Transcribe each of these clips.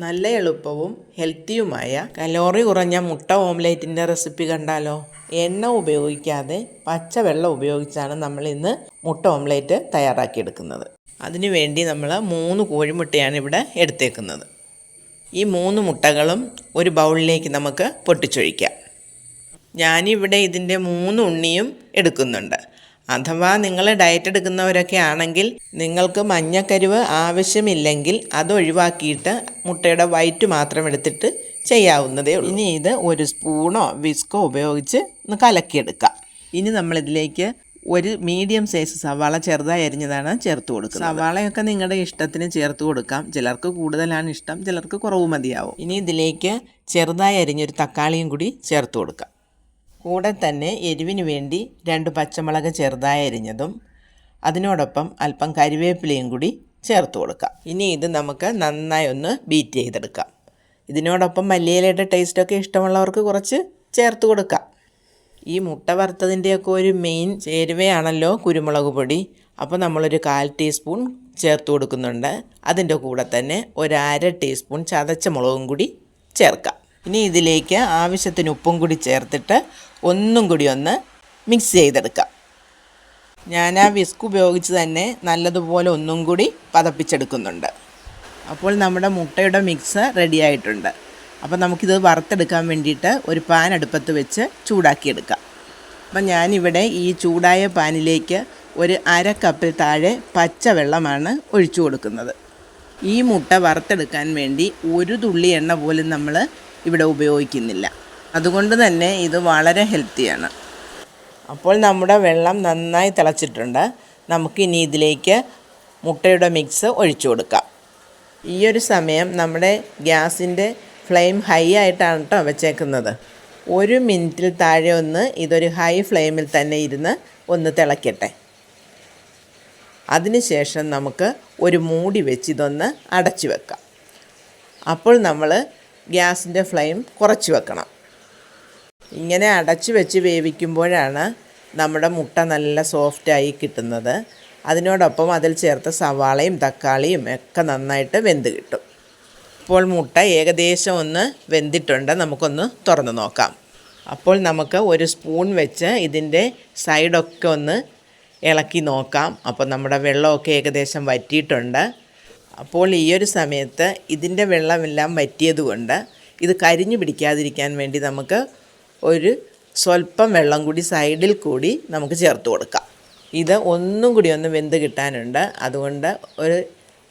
നല്ല എളുപ്പവും ഹെൽത്തിയുമായ കലോറി കുറഞ്ഞ മുട്ട ഓംലേറ്റിൻ്റെ റെസിപ്പി കണ്ടാലോ? എണ്ണ ഉപയോഗിക്കാതെ പച്ചവെള്ളം ഉപയോഗിച്ചാണ് നമ്മൾ ഇന്ന് മുട്ട ഓംലേറ്റ് തയ്യാറാക്കിയെടുക്കുന്നത്. അതിനു വേണ്ടി നമ്മൾ 3 കോഴിമുട്ടയാണ് ഇവിടെ എടുത്തേക്കുന്നത്. ഈ 3 മുട്ടകളും ഒരു ബൗളിലേക്ക് നമുക്ക് പൊട്ടിച്ചൊഴിക്കാം. ഞാനിവിടെ ഇതിൻ്റെ 3 ഉണ്ണിയും എടുക്കുന്നുണ്ട്. അഥവാ നിങ്ങൾ ഡയറ്റ് എടുക്കുന്നവരൊക്കെ ആണെങ്കിൽ നിങ്ങൾക്ക് മഞ്ഞക്കരുവ് ആവശ്യമില്ലെങ്കിൽ അത് ഒഴിവാക്കിയിട്ട് മുട്ടയുടെ വൈറ്റ് മാത്രം എടുത്തിട്ട് ചെയ്യാവുന്നതേ ഉള്ളൂ. ഇനി ഇത് ഒരു സ്പൂണോ വിസ്കോ ഉപയോഗിച്ച് ഒന്ന് കലക്കിയെടുക്കാം. ഇനി നമ്മളിതിലേക്ക് ഒരു മീഡിയം സൈസ് സവാള ചെറുതായി അരിഞ്ഞതാണ് ചേർത്ത് കൊടുക്കുന്നത്. സവാളയൊക്കെ നിങ്ങളുടെ ഇഷ്ടത്തിന് ചേർത്ത് കൊടുക്കാം. ചിലർക്ക് കൂടുതലാണ് ഇഷ്ടം, ചിലർക്ക് കുറവ് മതിയാവും. ഇനി ഇതിലേക്ക് ചെറുതായി അരിഞ്ഞൊരു തക്കാളിയും കൂടി ചേർത്ത് കൊടുക്കാം. കൂടെ തന്നെ എരിവിന് വേണ്ടി 2 പച്ചമുളക് ചെറുതായി അരിഞ്ഞതും അതിനോടൊപ്പം അല്പം കരിവേപ്പിലയും കൂടി ചേർത്ത് കൊടുക്കാം. ഇനി ഇത് നമുക്ക് നന്നായി ഒന്ന് ബീറ്റ് ചെയ്തെടുക്കാം. ഇതിനോടൊപ്പം മല്ലിയിലയുടെ ടേസ്റ്റൊക്കെ ഇഷ്ടമുള്ളവർക്ക് കുറച്ച് ചേർത്ത് കൊടുക്കാം. ഈ മുട്ട വറുത്തതിൻ്റെയൊക്കെ ഒരു മെയിൻ ചേരുവയാണല്ലോ കുരുമുളക് പൊടി. അപ്പോൾ നമ്മളൊരു 1/4 ടീസ്പൂൺ ചേർത്ത് കൊടുക്കുന്നുണ്ട്. അതിൻ്റെ കൂടെ തന്നെ ഒരു 1/2 ടീസ്പൂൺ ചതച്ച മുളകും കൂടി ചേർക്കാം. ഇനി ഇതിലേക്ക് ആവശ്യത്തിന് ഉപ്പും കൂടി ചേർത്തിട്ട് ഒന്നും കൂടി ഒന്ന് മിക്സ് ചെയ്തെടുക്കാം. ഞാൻ ആ വിസ്ക് ഉപയോഗിച്ച് തന്നെ നല്ലതുപോലെ ഒന്നും കൂടി പതപ്പിച്ചെടുക്കുന്നുണ്ട്. അപ്പോൾ നമ്മുടെ മുട്ടയുടെ മിക്സ് റെഡി ആയിട്ടുണ്ട്. അപ്പോൾ നമുക്കിത് വറുത്തെടുക്കാൻ വേണ്ടിയിട്ട് ഒരു പാൻ അടുപ്പത്ത് വെച്ച് ചൂടാക്കിയെടുക്കാം. അപ്പം ഞാനിവിടെ ഈ ചൂടായ പാനിലേക്ക് ഒരു 1/2 കപ്പിൽ താഴെ പച്ചവെള്ളമാണ് ഒഴിച്ചു കൊടുക്കുന്നത്. ഈ മുട്ട വറുത്തെടുക്കാൻ വേണ്ടി ഒരു തുള്ളി എണ്ണ പോലും നമ്മൾ ഇവിടെ ഉപയോഗിക്കുന്നില്ല. അതുകൊണ്ട് തന്നെ ഇത് വളരെ ഹെൽത്തിയാണ്. അപ്പോൾ നമ്മുടെ വെള്ളം നന്നായി തിളച്ചിട്ടുണ്ട്. നമുക്കിനി ഇതിലേക്ക് മുട്ടയുടെ മിക്സ് ഒഴിച്ചു കൊടുക്കാം. ഈ ഒരു സമയം നമ്മുടെ ഗ്യാസിൻ്റെ ഫ്ലെയിം ഹൈ ആയിട്ടാണ് കേട്ടോ വെച്ചേക്കുന്നത്. 1 മിനിറ്റിൽ താഴെ ഒന്ന് ഇതൊരു ഹൈ ഫ്ലെയിമിൽ തന്നെ ഇരുന്ന് ഒന്ന് തിളയ്ക്കട്ടെ. അതിനുശേഷം നമുക്ക് ഒരു മൂടി വെച്ച് ഇതൊന്ന് അടച്ചു വെക്കാം. അപ്പോൾ നമ്മൾ ഗ്യാസിൻ്റെ ഫ്ലെയിം കുറച്ച് വെക്കണം. ഇങ്ങനെ അടച്ചു വെച്ച് വേവിക്കുമ്പോഴാണ് നമ്മുടെ മുട്ട നല്ല സോഫ്റ്റായി കിട്ടുന്നത്. അതിനോടൊപ്പം അതിൽ ചേർത്ത സവാളയും തക്കാളിയും ഒക്കെ നന്നായിട്ട് വെന്ത് കിട്ടും. ഇപ്പോൾ മുട്ട ഏകദേശം ഒന്ന് വെന്തിട്ടുണ്ട്. നമുക്കൊന്ന് തുറന്ന് നോക്കാം. അപ്പോൾ നമുക്ക് ഒരു സ്പൂൺ വെച്ച് ഇതിൻ്റെ സൈഡൊക്കെ ഒന്ന് ഇളക്കി നോക്കാം. അപ്പോൾ നമ്മുടെ വെള്ളമൊക്കെ ഏകദേശം വറ്റിയിട്ടുണ്ട്. അപ്പോൾ ഈ ഒരു സമയത്ത് ഇതിൻ്റെ വെള്ളമെല്ലാം വറ്റിയതുകൊണ്ട് ഇത് കരിഞ്ഞു പിടിക്കാതിരിക്കാൻ വേണ്ടി നമുക്ക് ഒരു സ്വല്പം വെള്ളം കൂടി സൈഡിൽ കൂടി നമുക്ക് ചേർത്ത് കൊടുക്കാം. ഇത് ഒന്നും കൂടി ഒന്ന് വെന്ത് കിട്ടാനുണ്ട്. അതുകൊണ്ട് ഒരു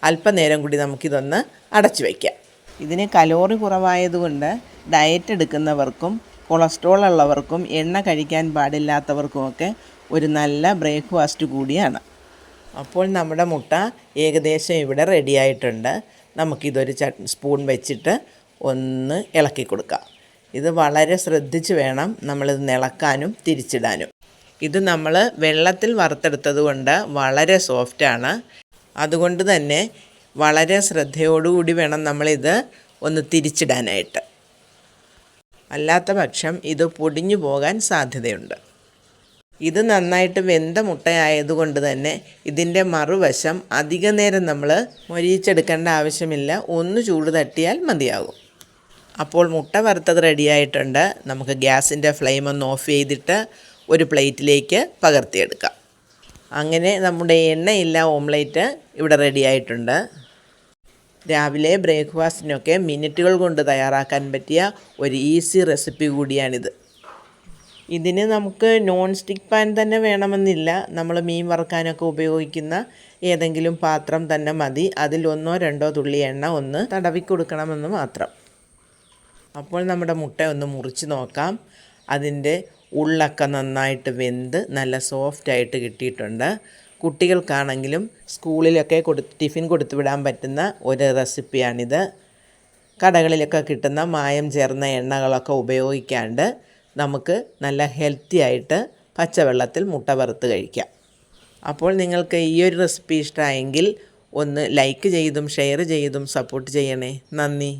അല്പനേരം കൂടി നമുക്കിതൊന്ന് അടച്ചു വയ്ക്കാം. ഇതിന് കലോറി കുറവായതുകൊണ്ട് ഡയറ്റ് എടുക്കുന്നവർക്കും കൊളസ്ട്രോൾ ഉള്ളവർക്കും എണ്ണ കഴിക്കാൻ പാടില്ലാത്തവർക്കുമൊക്കെ ഒരു നല്ല ബ്രേക്ക്ഫാസ്റ്റ് കൂടിയാണ്. അപ്പോൾ നമ്മുടെ മുട്ട ഏകദേശം ഇവിടെ റെഡി ആയിട്ടുണ്ട്. നമുക്കിതൊരു സ്പൂൺ വെച്ചിട്ട് ഒന്ന് ഇളക്കി കൊടുക്കാം. ഇത് വളരെ ശ്രദ്ധിച്ച് വേണം നമ്മളിത് ഇളക്കാനും തിരിച്ചിടാനും. ഇത് നമ്മൾ വെള്ളത്തിൽ വറുത്തെടുത്തത് കൊണ്ട് വളരെ സോഫ്റ്റാണ്. അതുകൊണ്ട് തന്നെ വളരെ ശ്രദ്ധയോടുകൂടി വേണം നമ്മളിത് ഒന്ന് തിരിച്ചിടാനായിട്ട്. അല്ലാത്ത പക്ഷം ഇത് പൊടിഞ്ഞു പോകാൻ സാധ്യതയുണ്ട്. ഇത് നന്നായിട്ട് വെന്ത മുട്ടയായതുകൊണ്ട് തന്നെ ഇതിൻ്റെ മറുവശം അധിക നേരം നമ്മൾ മൊരിയിച്ചെടുക്കേണ്ട ആവശ്യമില്ല. ഒന്ന് ചൂട് തട്ടിയാൽ മതിയാകും. അപ്പോൾ മുട്ട വറുത്തത് റെഡിയായിട്ടുണ്ട്. നമുക്ക് ഗ്യാസിൻ്റെ ഫ്ലെയിം ഒന്ന് ഓഫ് ചെയ്തിട്ട് ഒരു പ്ലേറ്റിലേക്ക് പകർത്തിയെടുക്കാം. അങ്ങനെ നമ്മുടെ എണ്ണയില്ല ഓംലേറ്റ് ഇവിടെ റെഡിയായിട്ടുണ്ട്. രാവിലെ ബ്രേക്ക്ഫാസ്റ്റിനൊക്കെ മിനിറ്റുകൾ കൊണ്ട് തയ്യാറാക്കാൻ പറ്റിയ ഒരു ഈസി റെസിപ്പി കൂടിയാണിത്. ഇതിന് നമുക്ക് നോൺ സ്റ്റിക്ക് പാൻ തന്നെ വേണമെന്നില്ല. നമ്മൾ മീൻ വറുക്കാനൊക്കെ ഉപയോഗിക്കുന്ന ഏതെങ്കിലും പാത്രം തന്നെ മതി. അതിൽ 1-2 തുള്ളി എണ്ണ ഒന്ന് തടവി കൊടുക്കണമെന്ന് മാത്രം. അപ്പോൾ നമ്മുടെ മുട്ട ഒന്ന് മുറിച്ച് നോക്കാം. അതിൻ്റെ ഉള്ളൊക്കെ നന്നായിട്ട് വെന്ത് നല്ല സോഫ്റ്റായിട്ട് കിട്ടിയിട്ടുണ്ട്. കുട്ടികൾക്കാണെങ്കിലും സ്കൂളിലൊക്കെ ടിഫിൻ കൊടുത്തു വിടാൻ പറ്റുന്ന ഒരു റെസിപ്പിയാണിത്. കടകളിലൊക്കെ കിട്ടുന്ന മായം ചേർന്ന എണ്ണകളൊക്കെ ഉപയോഗിക്കാണ്ട് നമുക്ക് നല്ല ഹെൽത്തി ആയിട്ട് പച്ചവെള്ളത്തിൽ മുട്ട വറുത്ത് കഴിക്കാം. അപ്പോൾ നിങ്ങൾക്ക് ഈ ഒരു റെസിപ്പി ഇഷ്ടമായെങ്കിൽ ഒന്ന് ലൈക്ക് ചെയ്തും ഷെയർ ചെയ്തും സപ്പോർട്ട് ചെയ്യണേ. നന്ദി.